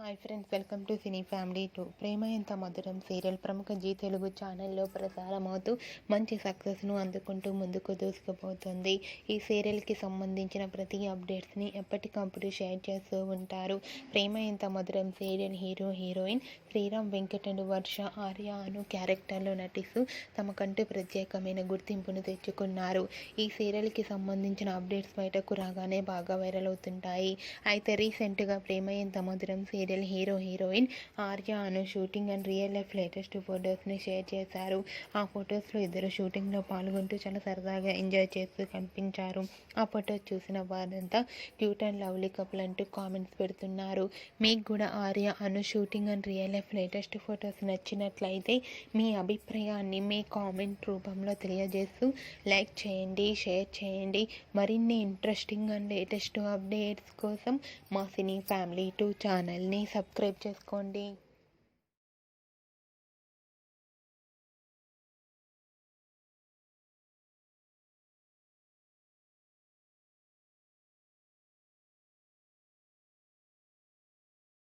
Hi friends, welcome to cine family 2. Prema Entha Madhuram serial ప్రముఖ G Telugu ఛానల్లో ప్రసారమవుతూ మంచి సక్సెస్ను అందుకుంటూ ముందుకు దూసుకుపోతుంది. ఈ సీరియల్కి సంబంధించిన ప్రతి అప్డేట్స్ని ఎప్పటికప్పుడు షేర్ చేస్తూ ఉంటారు. Prema Entha Madhuram serial hero heroine Sriram Venkat and Varsha Arya Anu క్యారెక్టర్లో నటిస్తూ తమకంటూ ప్రత్యేకమైన గుర్తింపును తెచ్చుకున్నారు. ఈ సీరియల్కి సంబంధించిన అప్డేట్స్ బయటకు రాగానే బాగా వైరల్ అవుతుంటాయి. అయితే రీసెంట్గా ప్రేమ Entha Madhuram serial hero heroine Arya Anu shooting and real life latest ఫొటోస్ని షేర్ చేశారు. ఆ ఫొటోస్లో ఇద్దరు షూటింగ్లో పాల్గొంటూ చాలా సరదాగా ఎంజాయ్ చేస్తూ కనిపించారు. ఆ ఫొటోస్ చూసిన వారంతా క్యూట్ అండ్ లవ్లీ కపుల్ అంటూ కామెంట్స్ పెడుతున్నారు. మీకు కూడా Arya Anu shooting and real life latest photos నచ్చినట్లయితే మీ అభిప్రాయాన్ని మీ కామెంట్ రూపంలో తెలియజేస్తూ లైక్ చేయండి, షేర్ చేయండి. మరిన్ని ఇంట్రెస్టింగ్ అండ్ లేటెస్ట్ అప్డేట్స్ కోసం మా సినీ ఫ్యామిలీ 2 ఛానల్ని సబ్స్క్రైబ్ చేసుకోండి.